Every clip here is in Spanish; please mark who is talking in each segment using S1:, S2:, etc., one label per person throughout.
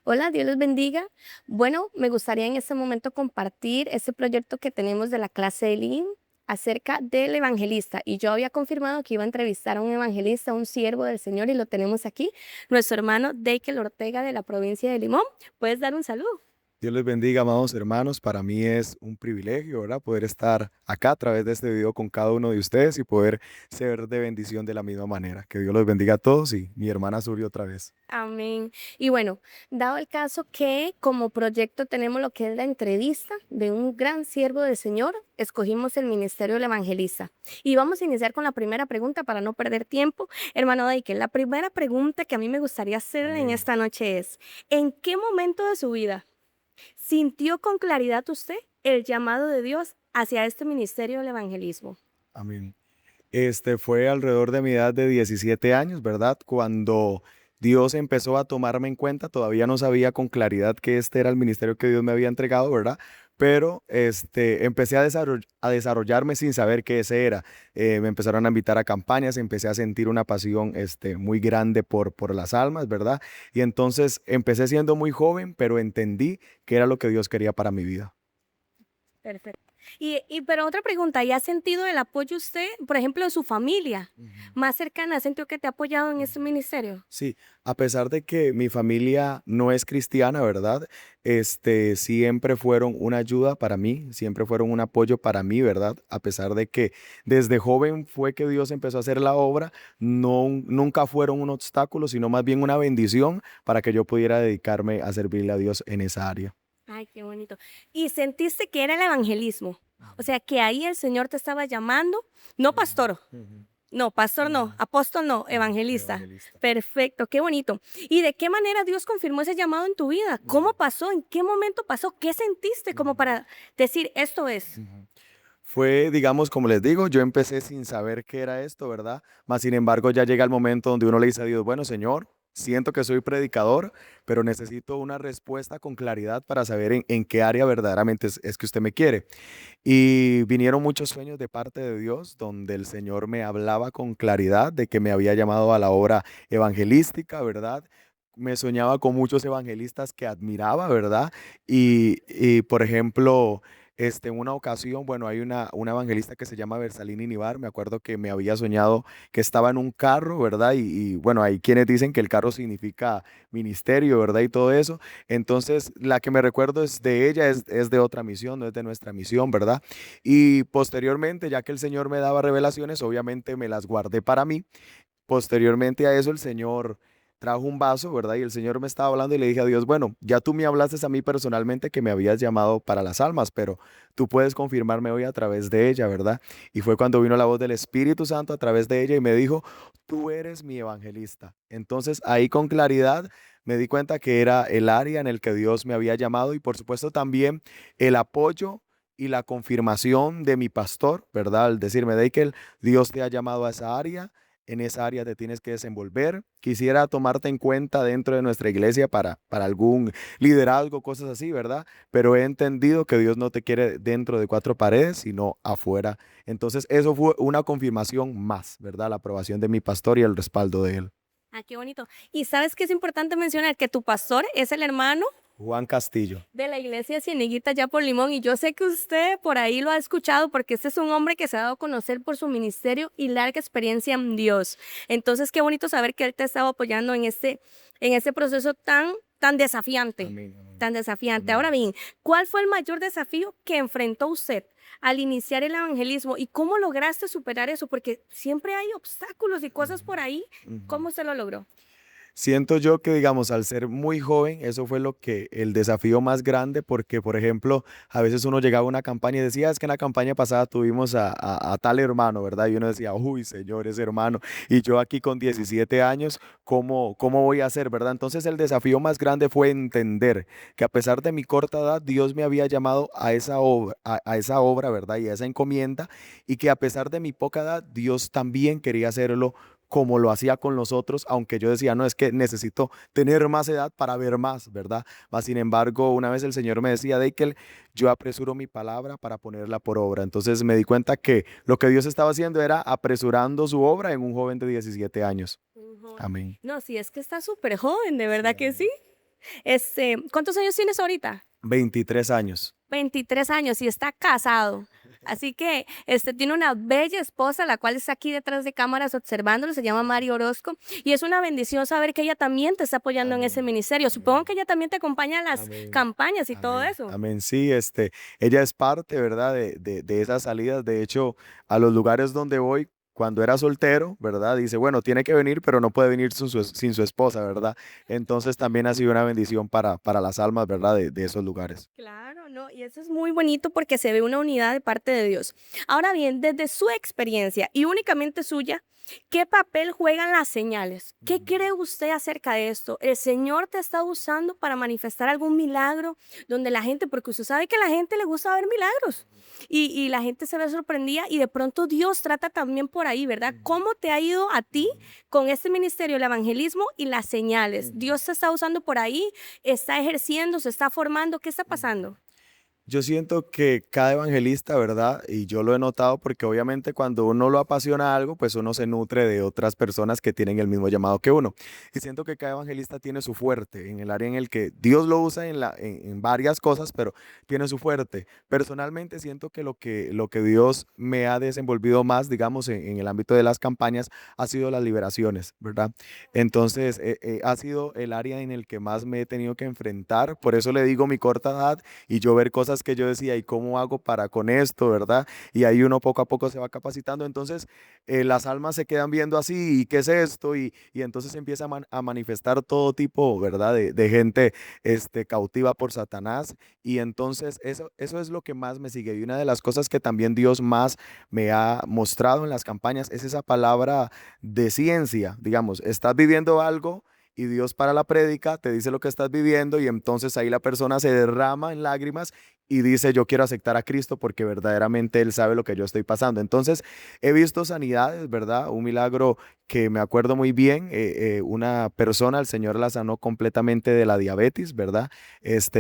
S1: Hola, Dios los bendiga. Bueno, me gustaría en este momento compartir ese proyecto que tenemos de la clase de Lean acerca del evangelista. Y yo había confirmado que iba a entrevistar a un evangelista, un siervo del Señor, y lo tenemos aquí, nuestro hermano Deikel Ortega de la provincia de Limón. ¿Puedes dar un saludo?
S2: Dios les bendiga, amados hermanos. Para mí es un privilegio, ¿verdad? Poder estar acá a través de este video con cada uno de ustedes y poder ser de bendición de la misma manera. Que Dios los bendiga a todos y mi hermana Suri otra vez.
S1: Amén. Y bueno, dado el caso que como proyecto tenemos lo que es la entrevista de un gran siervo del Señor, escogimos el ministerio del evangelista. Y vamos a iniciar con la primera pregunta para no perder tiempo. Hermano Deikel, la primera pregunta que a mí me gustaría hacer en
S2: Amén.
S1: esta noche es, ¿en qué momento de su vida sintió con claridad usted el llamado de Dios hacia este ministerio del evangelismo?
S2: Amén. Fue alrededor de mi edad de 17 años, ¿verdad? Cuando Dios empezó a tomarme en cuenta, todavía no sabía con claridad que este era el ministerio que Dios me había entregado, ¿verdad? Pero empecé a desarrollarme sin saber qué ese era. Me empezaron a invitar a campañas, empecé a sentir una pasión muy grande por las almas, ¿verdad? Y entonces empecé siendo muy joven, pero entendí que era lo que Dios quería para mi vida.
S1: Perfecto. Pero otra pregunta, ¿y ha sentido el apoyo usted, por ejemplo, de su familia
S2: Ujú.
S1: más cercana? ¿Ha sentido que te ha apoyado en
S2: Ujú.
S1: este ministerio?
S2: Sí, a pesar de que mi familia no es cristiana, ¿verdad? Siempre fueron una ayuda para mí, siempre fueron un apoyo para mí, ¿verdad? A pesar de que desde joven fue que Dios empezó a hacer la obra, no, nunca fueron un obstáculo, sino más bien una bendición para que yo pudiera dedicarme a servirle a Dios en esa área.
S1: Ay, qué bonito. ¿Y sentiste que era el evangelismo? O sea, que ahí el Señor te estaba llamando, no
S2: Ujú,
S1: pastor,
S2: ujú,
S1: no, pastor no,
S2: ujú,
S1: apóstol no,
S2: ujú.
S1: evangelista.
S2: Evangelista.
S1: Perfecto, qué bonito. ¿Y de qué manera Dios confirmó ese llamado en tu vida?
S2: Ujú,
S1: ¿Cómo pasó? ¿En qué momento pasó? ¿Qué sentiste como
S2: ujú,
S1: para decir esto es?
S2: ujú. Fue, digamos, como les digo, yo empecé sin saber qué era esto, ¿verdad? Mas, sin embargo, ya llega el momento donde uno le dice a Dios, bueno, Señor, siento que soy predicador, pero necesito una respuesta con claridad para saber en qué área verdaderamente es que usted me quiere. Y vinieron muchos sueños de parte de Dios, donde el Señor me hablaba con claridad de que me había llamado a la obra evangelística, ¿verdad? Me soñaba con muchos evangelistas que admiraba, ¿verdad? Por ejemplo, en una ocasión, bueno, hay una evangelista que se llama Bersalini Nivar, me acuerdo que me había soñado que estaba en un carro, ¿verdad? Bueno, hay quienes dicen que el carro significa ministerio, ¿verdad? Y todo eso. Entonces, la que me recuerdo es de ella, es de otra misión, no es de nuestra misión, ¿verdad? Y posteriormente, ya que el Señor me daba revelaciones, obviamente me las guardé para mí. Posteriormente a eso, el Señor trajo un vaso, ¿verdad? Y el Señor me estaba hablando y le dije a Dios, bueno, ya tú me hablaste a mí personalmente que me habías llamado para las almas, pero tú puedes confirmarme hoy a través de ella, ¿verdad? Y fue cuando vino la voz del Espíritu Santo a través de ella y me dijo, tú eres mi evangelista. Entonces ahí con claridad me di cuenta que era el área en el que Dios me había llamado y por supuesto también el apoyo y la confirmación de mi pastor, ¿verdad? Al decirme, Deikel, Dios te ha llamado a esa área, en esa área te tienes que desenvolver. Quisiera tomarte en cuenta dentro de nuestra iglesia para algún liderazgo, cosas así, ¿verdad? Pero he entendido que Dios no te quiere dentro de cuatro paredes, sino afuera. Entonces, eso fue una confirmación más, ¿verdad? La aprobación de mi pastor y el respaldo de él.
S1: Ah, qué bonito. Y sabes que es importante mencionar que tu pastor es el hermano
S2: Juan Castillo.
S1: de la iglesia Cieneguita ya por Limón y yo sé que usted por ahí lo ha escuchado porque este es un hombre que se ha dado a conocer por su ministerio y larga experiencia en Dios. Entonces, qué bonito saber que él te ha estado apoyando en este proceso tan desafiante,
S2: Amén, amén,
S1: tan desafiante. Ahora
S2: amén.
S1: bien, ¿cuál fue el mayor desafío que enfrentó usted al iniciar el evangelismo y cómo lograste superar eso? Porque siempre hay obstáculos y cosas por ahí.
S2: Ujú, ujú.
S1: ¿Cómo se lo logró?
S2: Siento yo que, digamos, al ser muy joven, eso fue lo que el desafío más grande, porque, por ejemplo, a veces uno llegaba a una campaña y decía, es que en la campaña pasada tuvimos a tal hermano, ¿verdad? Y uno decía, uy, señor, ese hermano. Y yo aquí con 17 años, ¿cómo voy a hacer, verdad? Entonces el desafío más grande fue entender que a pesar de mi corta edad, Dios me había llamado a esa obra, ¿verdad? Y a esa encomienda, y que a pesar de mi poca edad, Dios también quería hacerlo como lo hacía con los otros, aunque yo decía, no, es que necesito tener más edad para ver más, ¿verdad? Mas, sin embargo, una vez el Señor me decía, Deikel, yo apresuro mi palabra para ponerla por obra. Entonces me di cuenta que lo que Dios estaba haciendo era apresurando su obra en un joven de 17 años.
S1: Un joven.
S2: Amén.
S1: No, sí, es que está súper joven, de
S2: Sí,
S1: verdad que sí.
S2: amén.
S1: ¿Cuántos años tienes ahorita?
S2: 23 años.
S1: 23 años y está casado. Así que tiene una bella esposa, la cual está aquí detrás de cámaras observándolo, se llama Mari Orozco, y es una bendición saber que ella también te está apoyando en ese
S2: Amén.
S1: ministerio. Supongo
S2: Amén.
S1: que ella también te acompaña en las
S2: Amén.
S1: campañas y todo
S2: Amén.
S1: eso.
S2: Amén. Sí, ella es parte, ¿verdad? De esas salidas. De hecho, a los lugares donde voy, cuando era soltero, ¿verdad? Dice, bueno, tiene que venir, pero no puede venir sin su esposa, ¿verdad? Entonces también ha sido una bendición para las almas, ¿verdad? De esos lugares.
S1: Claro, no, y eso es muy bonito porque se ve una unidad de parte de Dios. Ahora bien, desde su experiencia y únicamente suya, ¿qué papel juegan las señales? ¿Qué cree usted acerca de esto? ¿El Señor te está usando para manifestar algún milagro donde la gente, porque usted sabe que a la gente le gusta ver milagros y la gente se ve sorprendida y de pronto Dios trata también por ahí, ¿verdad? ¿Cómo te ha ido a ti con este ministerio, el evangelismo y las señales? ¿Dios te está usando por ahí? ¿Está ejerciendo? ¿Se está formando? ¿Qué está pasando?
S2: Yo siento que cada evangelista, ¿verdad? Y yo lo he notado porque obviamente cuando uno lo apasiona algo, pues uno se nutre de otras personas que tienen el mismo llamado que uno. Y siento que cada evangelista tiene su fuerte en el área en el que Dios lo usa en varias cosas, pero tiene su fuerte. Personalmente siento que lo que Dios me ha desenvolvido más, digamos, en el ámbito de las campañas, ha sido las liberaciones, ¿verdad? Entonces, ha sido el área en el que más me he tenido que enfrentar. Por eso le digo mi corta edad y yo ver cosas que yo decía, ¿y cómo hago para con esto, verdad? Y ahí uno poco a poco se va capacitando. Entonces, las almas se quedan viendo así, ¿y qué es esto? Y entonces empieza a manifestar todo tipo, ¿verdad? De gente cautiva por Satanás. Y entonces eso es lo que más me sigue. Y una de las cosas que también Dios más me ha mostrado en las campañas es esa palabra de ciencia. Digamos, estás viviendo algo y Dios para la prédica te dice lo que estás viviendo y entonces ahí la persona se derrama en lágrimas y dice yo quiero aceptar a Cristo porque verdaderamente Él sabe lo que yo estoy pasando. Entonces he visto sanidades, ¿verdad? Un milagro que me acuerdo muy bien, una persona, el Señor la sanó completamente de la diabetes, ¿verdad?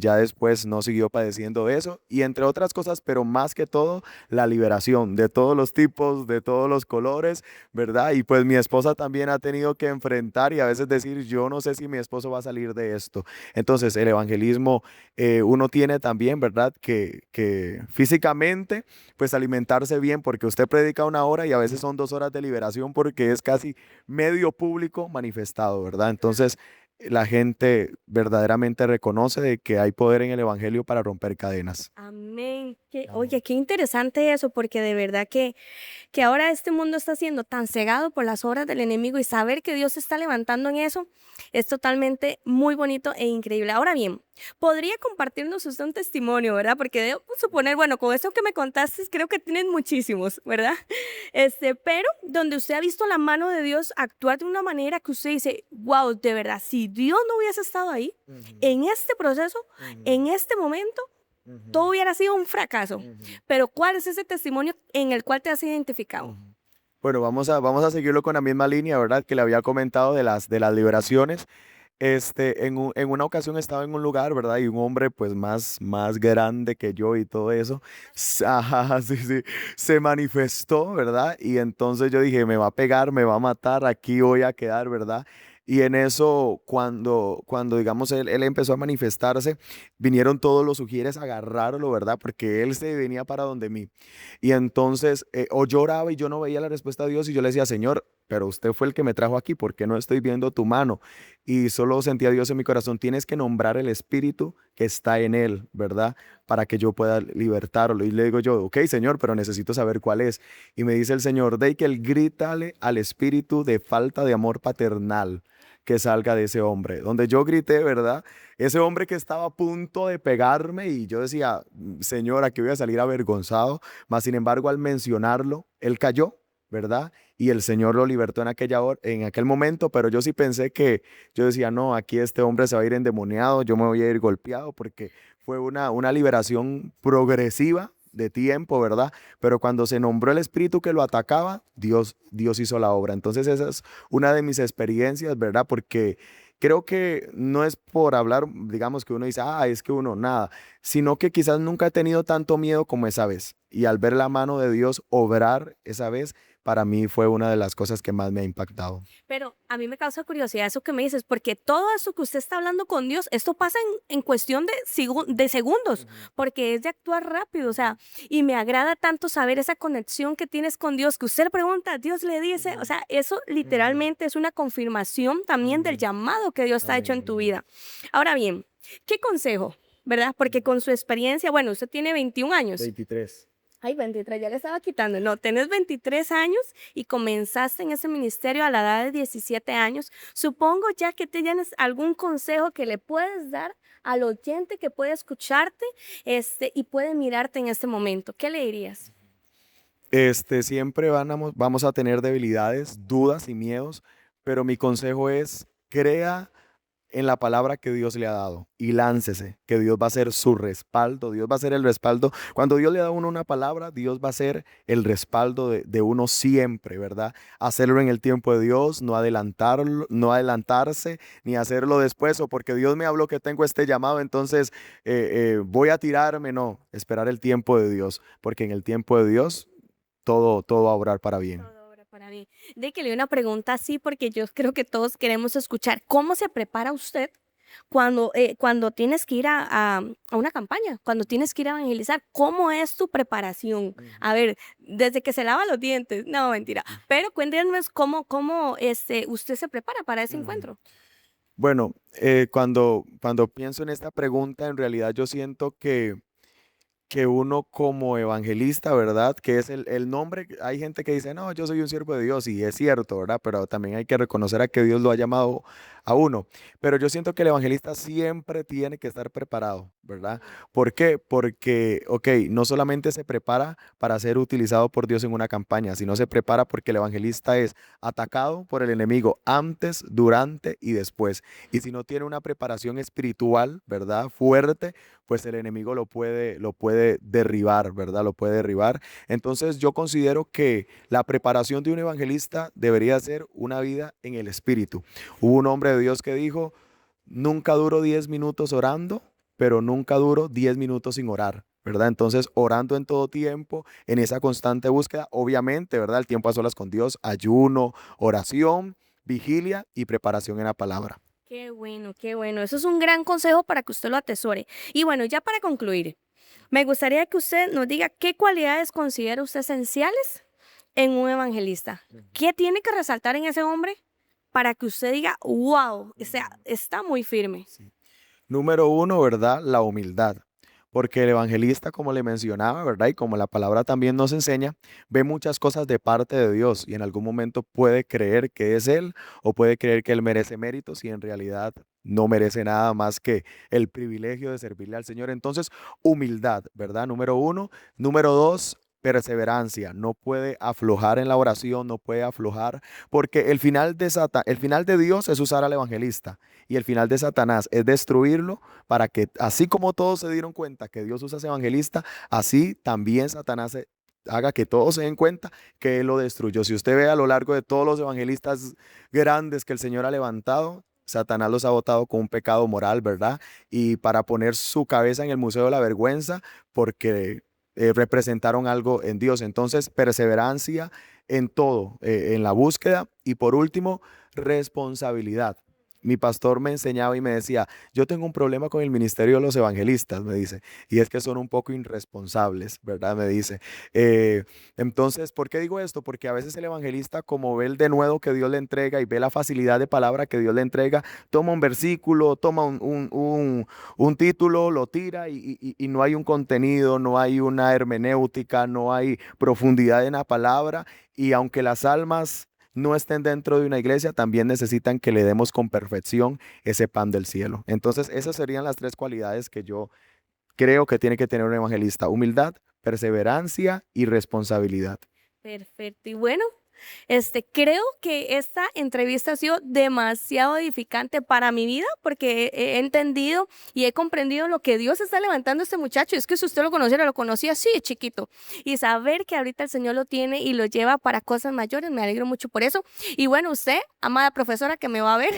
S2: Ya después no siguió padeciendo eso y entre otras cosas, pero más que todo la liberación de todos los tipos, de todos los colores, ¿verdad? Y pues mi esposa también ha tenido que enfrentar y a veces decir, yo no sé si mi esposo va a salir de esto. Entonces, el evangelismo, uno tiene también, ¿verdad? Que físicamente, pues alimentarse bien, porque usted predica una hora y a veces son 2 horas de liberación porque es casi medio público manifestado, ¿verdad? Entonces, la gente verdaderamente reconoce de que hay poder en el evangelio para romper cadenas.
S1: Amén.
S2: Amén.
S1: Oye, qué interesante eso, porque de verdad que ahora este mundo está siendo tan cegado por las obras del enemigo y saber que Dios se está levantando en eso es totalmente muy bonito e increíble. Ahora bien, podría compartirnos usted un testimonio, ¿verdad? Porque debo suponer, bueno, con eso que me contaste, creo que tienes muchísimos, ¿verdad? Pero donde usted ha visto la mano de Dios actuar de una manera que usted dice, wow, de verdad, si Dios no hubiese estado ahí,
S2: Ujú,
S1: en este proceso,
S2: ujú,
S1: en este momento, todo
S2: ujú,
S1: hubiera sido un fracaso.
S2: ujú,
S1: Pero ¿cuál es ese testimonio en el cual te has identificado?
S2: ujú. Bueno, vamos a seguirlo con la misma línea, ¿verdad? Que le había comentado de las liberaciones. En una ocasión estaba en un lugar, ¿verdad? Y un hombre, pues, más grande que yo y todo eso, ajá, sí, sí, se manifestó, ¿verdad? Y entonces yo dije, me va a pegar, me va a matar, aquí voy a quedar, ¿verdad? Y en eso, cuando digamos, él empezó a manifestarse, vinieron todos los ujieres a agarrarlo, ¿verdad? Porque él se venía para donde mí. Y entonces, o lloraba y yo no veía la respuesta de Dios y yo le decía, Señor, pero usted fue el que me trajo aquí, ¿por qué no estoy viendo tu mano? Y solo sentía a Dios en mi corazón, tienes que nombrar el espíritu que está en él, ¿verdad? Para que yo pueda libertarlo. Y le digo yo, ok, Señor, pero necesito saber cuál es. Y me dice el Señor, de que él grítale al espíritu de falta de amor paternal que salga de ese hombre. Donde yo grité, ¿verdad? Ese hombre que estaba a punto de pegarme y yo decía, Señor, aquí voy a salir avergonzado. Mas, sin embargo, al mencionarlo, él cayó, ¿verdad? Y el Señor lo libertó en aquella hora, en aquel momento, pero yo sí pensé que, yo decía, no, aquí este hombre se va a ir endemoniado, yo me voy a ir golpeado, porque fue una liberación progresiva de tiempo, ¿verdad? Pero cuando se nombró el espíritu que lo atacaba, Dios hizo la obra. Entonces esa es una de mis experiencias, ¿verdad? Porque creo que no es por hablar, digamos que uno dice, es que uno nada, sino que quizás nunca he tenido tanto miedo como esa vez. Y al ver la mano de Dios obrar esa vez, para mí fue una de las cosas que más me ha impactado.
S1: Pero a mí me causa curiosidad eso que me dices, porque todo eso que usted está hablando con Dios, esto pasa en cuestión de segundos, porque es de actuar rápido, o sea, y me agrada tanto saber esa conexión que tienes con Dios, que usted le pregunta, Dios le dice, o sea, eso literalmente es una confirmación también del llamado que Dios ha hecho en tu vida. Ahora bien, ¿qué consejo? ¿Verdad? Porque con su experiencia, bueno, usted tiene 21 años.
S2: 23.
S1: Ay, 23, ya le estaba quitando. No, tenés 23 años y comenzaste en ese ministerio a la edad de 17 años. Supongo ya que tienes algún consejo que le puedes dar al oyente que puede escucharte y puede mirarte en este momento. ¿Qué le dirías?
S2: Siempre vamos a tener debilidades, dudas y miedos, pero mi consejo es, crea en la palabra que Dios le ha dado y láncese, que Dios va a ser su respaldo, Dios va a ser el respaldo. Cuando Dios le da a uno una palabra, Dios va a ser el respaldo de uno siempre, ¿verdad? Hacerlo en el tiempo de Dios, no adelantarlo, no adelantarse, ni hacerlo después, o porque Dios me habló que tengo este llamado, entonces voy a tirarme, no, esperar el tiempo de Dios, porque en el tiempo de Dios todo va a obrar para bien.
S1: Todo obra para mí. De que le doy una pregunta así, porque yo creo que todos queremos escuchar. ¿Cómo se prepara usted cuando tienes que ir a una campaña, cuando tienes que ir a evangelizar? ¿Cómo es tu preparación? A ver, desde que se lava los dientes, no, mentira, pero cuéntenos cómo usted se prepara para ese
S2: Ujú.
S1: encuentro.
S2: Bueno, cuando pienso en esta pregunta, en realidad yo siento que uno como evangelista, ¿verdad? Que es el nombre, hay gente que dice, no, yo soy un siervo de Dios, y es cierto, ¿verdad? Pero también hay que reconocer a que Dios lo ha llamado a uno. Pero yo siento que el evangelista siempre tiene que estar preparado, ¿verdad? ¿Por qué? Porque, ok, no solamente se prepara para ser utilizado por Dios en una campaña, sino se prepara porque el evangelista es atacado por el enemigo antes, durante y después. Y si no tiene una preparación espiritual, ¿verdad? Fuerte, pues el enemigo lo puede derribar, ¿verdad? Lo puede derribar. Entonces yo considero que la preparación de un evangelista debería ser una vida en el espíritu. Hubo un hombre de Dios que dijo, nunca duro 10 minutos orando, pero nunca duro 10 minutos sin orar, ¿verdad? Entonces, orando en todo tiempo, en esa constante búsqueda, obviamente, ¿verdad? El tiempo a solas con Dios, ayuno, oración, vigilia y preparación en la palabra.
S1: Qué bueno, qué bueno. Eso es un gran consejo para que usted lo atesore. Y bueno, ya para concluir, me gustaría que usted nos diga qué cualidades considera usted esenciales en un evangelista. ¿Qué tiene que resaltar en ese hombre para que usted diga, wow, o sea, está muy firme?
S2: Sí. Número uno, ¿verdad? La humildad. Porque el evangelista, como le mencionaba, ¿verdad? Y como la palabra también nos enseña, ve muchas cosas de parte de Dios y en algún momento puede creer que es Él o puede creer que Él merece méritos y en realidad no merece nada más que el privilegio de servirle al Señor. Entonces, humildad, ¿verdad? Número uno. Número dos, perseverancia. No puede aflojar en la oración, no puede aflojar, porque el final de Dios es usar al evangelista y el final de Satanás es destruirlo para que, así como todos se dieron cuenta que Dios usa a ese evangelista, así también Satanás haga que todos se den cuenta que Él lo destruyó. Si usted ve a lo largo de todos los evangelistas grandes que el Señor ha levantado, Satanás los ha botado con un pecado moral, ¿verdad? Y para poner su cabeza en el museo de la vergüenza, porque representaron algo en Dios. Entonces, perseverancia en todo, en la búsqueda. Y por último, responsabilidad. Mi pastor me enseñaba y me decía, yo tengo un problema con el ministerio de los evangelistas, me dice, y es que son un poco irresponsables, ¿verdad? Me dice. Eh, entonces, ¿por qué digo esto? Porque a veces el evangelista, como ve el denuedo que Dios le entrega y ve la facilidad de palabra que Dios le entrega, toma un versículo, toma un título, lo tira y no hay un contenido, no hay una hermenéutica, no hay profundidad en la palabra, y aunque las almas no estén dentro de una iglesia, también necesitan que le demos con perfección ese pan del cielo. Entonces, esas serían las tres cualidades que yo creo que tiene que tener un evangelista: humildad, perseverancia y responsabilidad.
S1: Perfecto. Y bueno, creo que esta entrevista ha sido demasiado edificante para mi vida porque he entendido y he comprendido lo que Dios está levantando a este muchacho. Es que si usted lo conociera, lo conocía así de chiquito. Y saber que ahorita el Señor lo tiene y lo lleva para cosas mayores, me alegro mucho por eso. Y bueno, usted, amada profesora que me va a ver,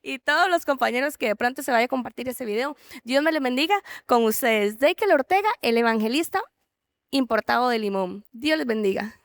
S1: y todos los compañeros que de pronto se vaya a compartir ese video, Dios me les bendiga con ustedes. Deikel Ortega, el evangelista importado de Limón. Dios les bendiga.